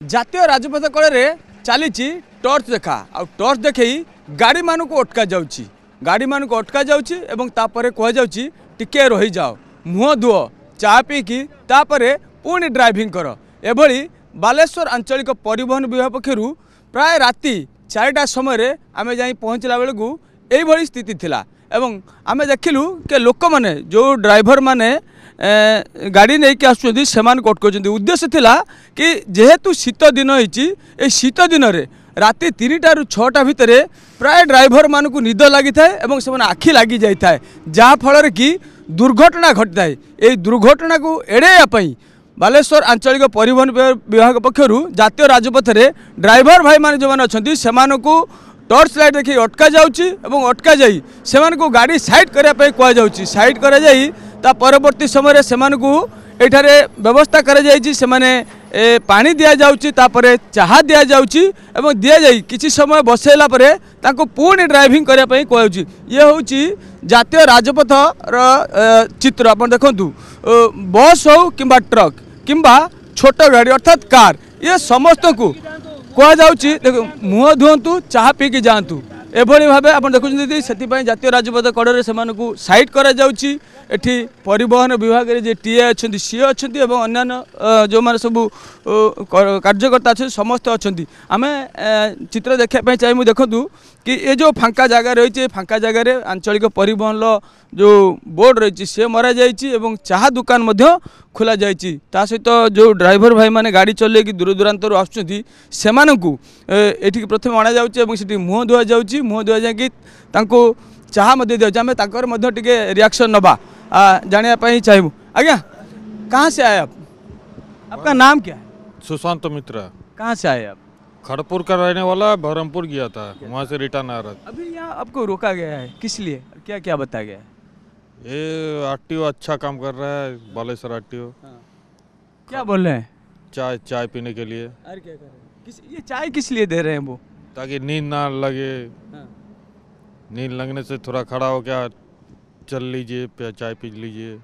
जातीय राजपथ कड़े चली टर्च देखा आ टर्च देखे गाड़ी मानक अटका जाउची गाड़ी मानक अटका जाउची एवं तापरे कह जाउची टिके रही जाओ मुह धुओ चा पीकी तापरे पुणी ड्राइविंग कर एभली बालेश्वर आंचलिक परिवहन विभाग पक्षरु प्राय राति 4टा समय आम जा पहुँचला बेलू यही स्थिति थिला एवं आम देखिलु के लोक मैंने जो ड्राइवर मैंने गाड़ी नहीं कि आसुँच से अटकाउं उद्देश्य थिला कि जेहेतु शीत दिन होती शीत दिन में राति 3टा ରୁ 6टा भितर प्राय ड्राइवर मानक निद लगी थाए से आखि लगी जाए जहाँफल कि दुर्घटना घटी थाए ये दुर्घटना को एड़ाई बालेश्वर आंचलिक परिवहन विभाग पक्षरु जातीय राजपथ में ड्राइवर भाई माने जो अच्छा से टर्च लाइट देखिए अटका जाउची एवं अटका जाई सेमान को गाड़ी साइड करने कह जाउची साइड करा जाई ता परवर्ती समय सेमानकु एठारे व्यवस्था करा जायछि सेमाने पानी दिया जाउची तापरे चाहा दिया जाउची एवं दिया जाई किछि समय बसेला परे ताको पूर्ण ड्राइविंग करने कह जाउची ये होउची जातीय राजपथ र चित्र आपण देखंतु बस हो किंबा ट्रक किंबा छोट गाड़ी अर्थात कार ये समस्त को कह जाउची देखो मुह धुंतु चाहा पीकी जातु एभली भाव आप देखुं से जातीय राजपथ कड़े से साइड करा जाउची एठी परिवहन विभाग रे जे टीए अच्छा सी अच्छा अन्य जो मैंने सब कार्यकर्ता अच्छे समस्त अच्छा आम चित्र देखापी चाहिए देखूँ कि ये जो फांका जगह रही फांका जगह आंचलिक परिवहन जो बोर्ड रही सी मरा जाइए चाहा दुकान खोला जाइए सहित जो ड्राइवर भाई माने गाड़ी चलैक दूर दूरांतर आसुँच से प्रथम अणा जाऊँगी मुह धुआ जाऊँगी मुह धुआ जाकि चाहा दिया टे रिएक्शन नवा जानापी चाहिए। आज्ञा कहाँ से आए आप? आपका नाम क्या है? सुशांत मित्रा। कहाँ से आए आप? खड़गपुर का रहने वाला, बहरमपुर गया था, वहाँ से रिटर्न आ रहा था। अभी यहाँ आपको रोका गया है किस लिए, क्या क्या बताया गया है? ये आरटीओ अच्छा काम कर रहा है, बालेश्वर आरटीओ। क्या बोल रहे हैं? चाय पीने के लिए। अरे क्या कर रहे हैं? ये चाय किस लिए दे रहे हैं वो? ताकि नींद ना लगे। नींद लगने से थोड़ा खड़ा हो क्या चल लीजिए, चाय पी लीजिए।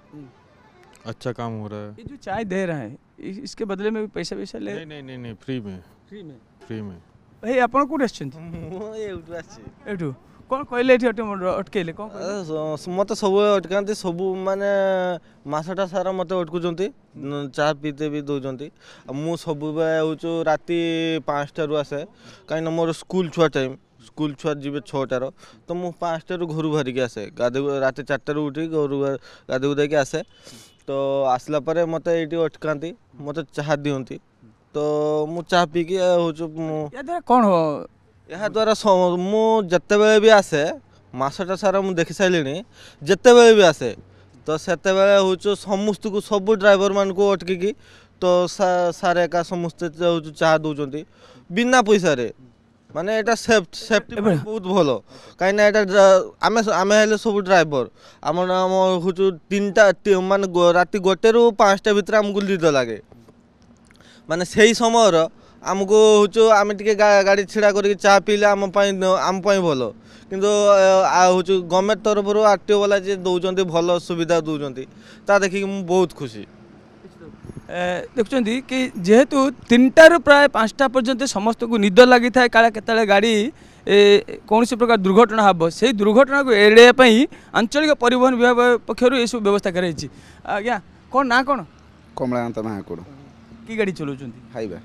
अच्छा काम हो रहा है। ये जो चाय दे रहे हैं इसके बदले में भी पैसा वैसा ले? नहीं, फ्री में। भाई आपण कोड आछन? मो एउटु आछि। एठू कोन कहले एठी अटकेले कोन? मते सब अटकांती सब माने मासटा सारा मते अटकुचंती चाय पीते भी दउचंती मु सब होचो राती 5टा रु आसे काई न मोर स्कूल छुआ टाइम स्कूल छुआ जी 6टार तो मुझे 5टा रू घर बाहरिक आसे गाधे रात 4टा उठी घर गाधे गुधाक आसे तो आसला परे मत ये अटकाती मत चाह दिखती तो मु चाह पीकी कौन हो या द्वारा मुझे भी आसे मसटा सारा मुझे देखी सारे जिते भी आसे तो से समस्त को सब ड्राइवर मान को अटकिकी तो सारे एका समस्ते चाह दौरान बिना पैसा रे माने एटा सेफ्टी बहुत भलो कहीं ना एटा आमे हेले सब ड्राइवर आम हूँ 3टा माने राति 1 ରୁ 5टा भितर आमको निद लगे माने से समय आमको हूँ आम टे गाड़ी छिड़ा कर चा पीले आम भल किंतु हूँ गवर्नमेंट तरफ आरटीओ वाला जे दौरान भल सुविधा दौरान ता देखिए मुझे बहुत खुशी। देखुं कि जेहेतु 3टा ରୁ प्राय 5टा पर्यंत समस्त को निद लगी था काला केतले गाड़ी कौन सी प्रकार दुर्घटना हम से दुर्घटना को एड़ाई आंचलिक परिवहन विभाग पक्षर ये सब व्यवस्था कराई। आज्ञा कौन ना कौन? कमलाकांत महाकुड़। की गाड़ी चलाऊँ? हाईवा।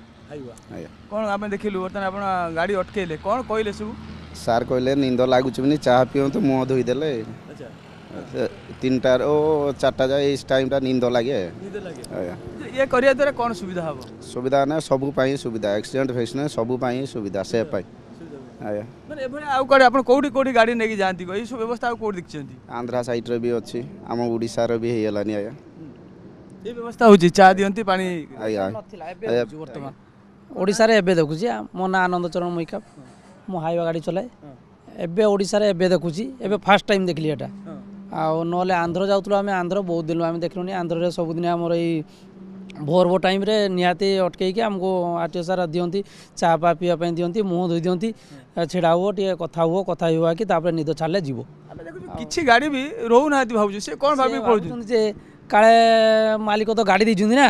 कौन आम देखिलु बर्तमान आप गाड़ी अटकेले कौन कहले सब? सार कहले नींद लगुच चाह पिंतु मुँह धोईदे 3टा ରୁ 4टा जाए इस टाइम टा नींद लगे। ये करिया द्वारा कौन सुविधा हम? सुविधा ना सबू सुविधा एक्सीडेंट फैक्सीडेंट सबू सुविधा सेफ माने एभले आ कोडी आपण कोडी गाड़ी नेकी जानती को सब व्यवस्था कोड दिखचंती? आंध्रा साइड रे भी अछि आम ओडिसा रे भी हेलानी आया ये व्यवस्था होची चा दियंती पानी आया वर्तमान ओडिसा रे एबे देखुची मो ना आनंद चरण मोइका मो हाईवा गाड़ी चलाए एबे ओडिसा रे एबे देखुची एबे फर्स्ट टाइम देखली एटा आ नले आंध्र जाउतलो आमे आंध्र बहुत दिन आमे देखलुनी आंध्र रे सब दिन हमर ई भोर टाइम रे निहाती अटकई के हमको आरटीओ सारा दियंती चा पा पिया पे दियंती मुँह धोई दियंती छिड़ा हुओ टे कथा हुआ कि तापर निद छाड़ले जीवो किछि गाड़ी भी रहू ना भाबु से कोन भाबी पड़ु जे काळे मालिक तो गाड़ी दिजुंदी ना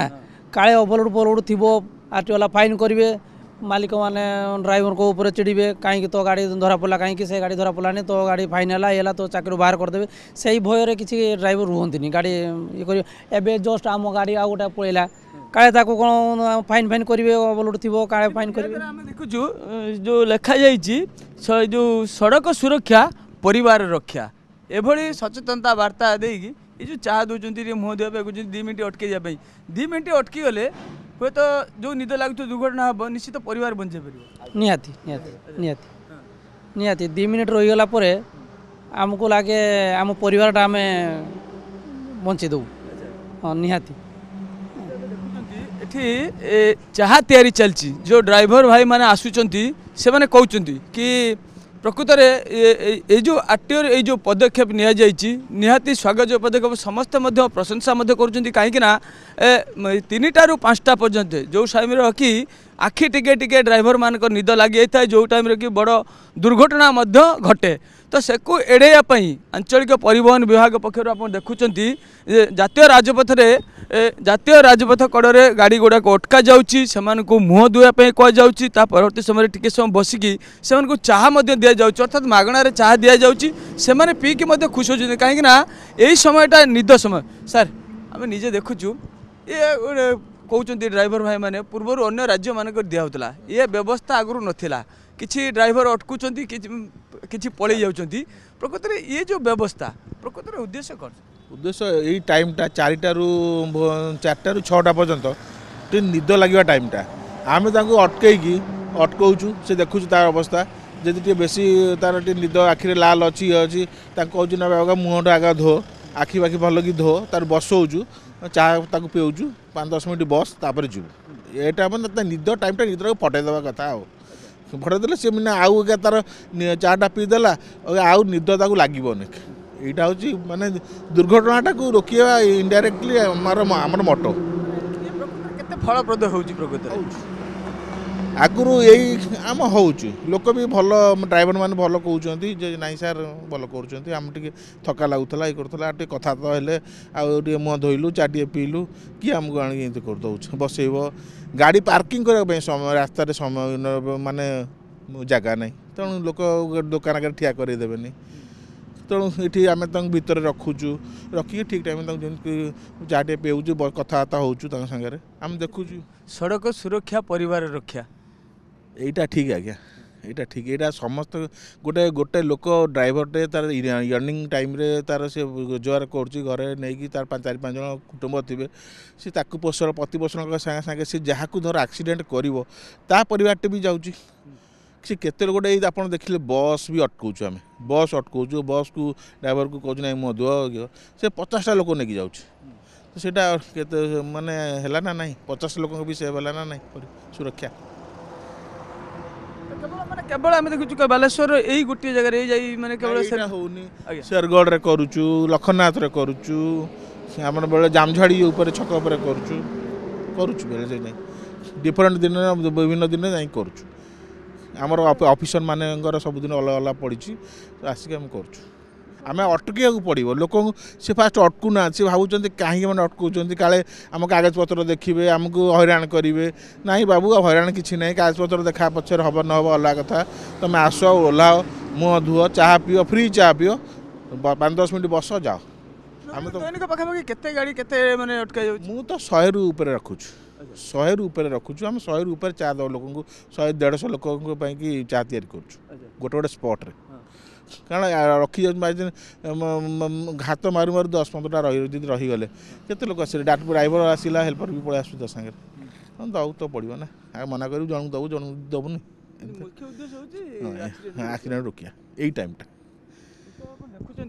काळे ओवरलोड थीबो आरटी वाला फाइन करेंगे मालिक मैंने ड्राइवर को ऊपर चिड़े कहीं तो गाड़ी धरा पड़ा कहीं से गाड़ी धरा पड़ानी तो गाड़ी फाइन है तो चाकरी बाहर करदे से भयर किसी ड्राइवर रुहतनी गाड़ी ये कर जस्ट आम गाड़ी आउ गोटे पड़ेगा काले कौन फाइन फाइन करेंगे ओवरलोड थी काले फाइन करेंगे देखुचु जो लिखा जाइए जो सड़क सुरक्षा परिवार रक्षा एभली सचेतनता वार्ता देगी ये जो चाह दूसरी मुँह देवा 2 मिनट अटके जाए 2 मिनट अटकी गले हे तो जो निद लगुच दुर्घटना हम निश्चित परिवार बचे पार निहाती निहाती निहाती निहाती 2 मिनट रहीगला आमको लगे आम परिवारटा आम बंचे दू हाँ निहाती एठी चाह तैयारी चलती जो ड्राइवर भाई माने आसुचंती से माने कहउचंती कि प्रकृत ये जो आरटीओ ये जो पदक्षेप निया जाइछि निहाती स्वागत जो पदक्षेप समस्ते मध्य प्रशंसा मध्य करुचंती कहीं ना 3टा ରୁ 5टा पर्यंत जो टाइम कि आखि टिके टिके ड्राइवर मान निद लगी जाए जो टाइम कि बड़ दुर्घटना मध्य घटे तो से को एड़ाई आंचलिक परिवहन विभाग पक्षर आप देखुंट जातीय राजपथ कड़े गाड़ी गुड़ाक अटका जाऊँगी से मुँह धोवाई कहुच्छी परवर्ती समय टिके समय बसिकी से चाह दि जाऊँ अर्थात मागणार चाह दि जाऊँगी से पीकी खुश होती कहीं यही समयटा निद समय सार आम निजे देखुचु ये कहते ड्राइवर भाई मैंने पूर्वर अन्य राज्य मानक दिहला ये व्यवस्था आगु नाला किसी ड्राइवर अटकुंट कि पलि जाऊँगी प्रकृत में ये जो व्यवस्था प्रकृत में उद्देश्य कौन उद्देश्य यही टाइमटा 4टा ରୁ 6टा पर्यंत टे निद लगे टाइमटा आम अटकौचु से देखुचु तार अवस्था जदि टे बेसी तार टे निद आखिरे लाल अच्छी अच्छी कहूँ ना मुहटा आगे धो आखि पाखि भल कि धो तार बसौचु चाह ताक पिउचु 5-10 मिनट बस तापर जीव एटा मतलब निद टाइमटा निद पटेदेवा कथा फटेदेले सी मैंने आउ तार चाटा पीदेला आउ निद ताक लगे यहाँ हूँ माने दुर्घटनाटा को रोकिया इनडायरेक्टली आमर मोटो फलप्रद हो प्रकृत आगु यही आम हो लोक भी भल ड्राइवर मैंने भल कहते ना सार भल कर थका लगुला ये करूला कथा तो हेले आगे मुँह धोइलु चा टे पीलु कि आमको आनी करदे बसैब गाड़ी पार्किंग करने समय रास्तार समय माने जगह ना तेणु लोक दुकान आगे ठिया करदेवे तेणु ये आम भितर रखुचु रखिए ठीक टाइम चा टे पीऊँ कथबार्ता होचु सागर आम देखुचु सड़क सुरक्षा परिवार रक्षा यहीटा ठीक आज्ञा यहाँ ठीक यहाँ समस्त गोटे गोटे लोक ड्राइवरटे तार अर्निंग टाइम तार से रोजगार कर नहीं तार 4-5 जन कुटुंब थे सी पोषण प्रतिपोषण सागे सागे सी जहाँ को धर एक्सीडेंट कर परिवारटे भी जाऊँगी सी केते गोटे आप देखिले बस भी अटकाऊँ आम बस अटकाऊँ बस को ड्राइवर को कहूँ ना मुँह धुआ से 50टा लोक नहीं जाऊँगी तो सीटा केते माने है ना नहीं 50 लोक भी सेव है ना नहीं सुरक्षा केवल आम देखु बालेश्वर यही गोटे जगह माने केवल होनी शेरगढ़ रे करूचु लखननाथ रे करूचु आम बेले जामझाड़ी ऊपर छक उपर करूचु बेले नहीं डिफरेंट दिन विभिन्न दिन जाई करूचु आमर ऑफिसर माने सबुदिन अलग अलग पड़ी आसिक आम करूचु आम अटकिया पड़ो लोक से फास्ट अटकुना सी भावुं कहीं मैंने अटकाउं काले आम कागज पत्र देखिए आमको हैरान करेंगे ना बाबू हैरान किसी ना कागज पत्र देखा पचर हम न हम अलग कथा तुम आस ओह्लाओ मुँह धुओ चाह पिओ फ्री चाह पिओ 5-10 मिनट बस जाओ आम तो पाखापाखि केते गाड़ी केते माने अटका मु तो 100 ରୁ ऊपर रखुछु 100 ରୁ ऊपर रखुछु आम 100 ରୁ ऊपर चाह दो लोक 100-150 लोक चाह तैयारी करुछु गोटे गोटे स्पॉट रे कारण रखी घात मारू मारू 10-15टा रहीगले केते लोक आस ड्राइवर आसला हेल्पर भी पलि आसू सागर दऊ तो पड़ो ना मना करूँ जन दबू जन दबुनि एक्सीडेंट रोकिया यही टाइमटा देखुं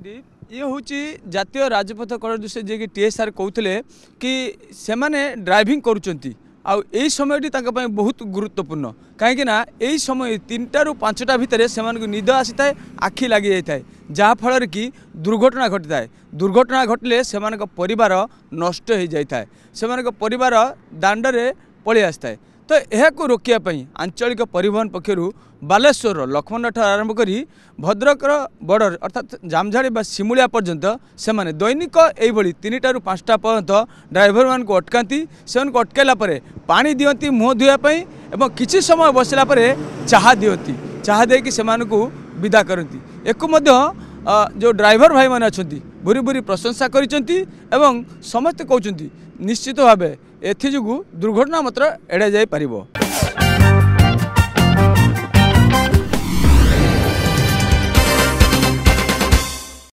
ये हूँ जातीय राजपथ कड़ से जी टीएसआर कहते कि सेमाने ड्राइविंग करुँच आउ यही समयटी बहुत गुरुत्वपूर्ण कहीं यही समय 3टा ରୁ 5ଟା भितर से निद आसी था आखि लगी जाए जहाँफल कि दुर्घटना घटी थाए दुर्घटना घटले से परिवार नष्ट हो जाए से परिवार दांडे पलि आसी थाए तो यह रोकने आंचलिक परिवहन पक्षर बालेश्वर लक्ष्मण ठार आरंभ कर भद्रकर बॉर्डर अर्थात जामझाड़ी बा सिमुलिया पर्यंत से माने दैनिक यही 3टा ରୁ 5टा पर्यंत ड्राइवर मान को अटकाती से अटकाइला पानी दियंती मुँह धोयापाई एवं किसी समय बसला चाह दियंती चाह देकी से विदा करती एक जो ड्राइवर भाई मैंने अच्छा भूरी भूरी प्रशंसा करिसेंती एवं समस्ते कहते निश्चित भाव एथि दुर्घटना मात्र एड़ा जाई पारिबो।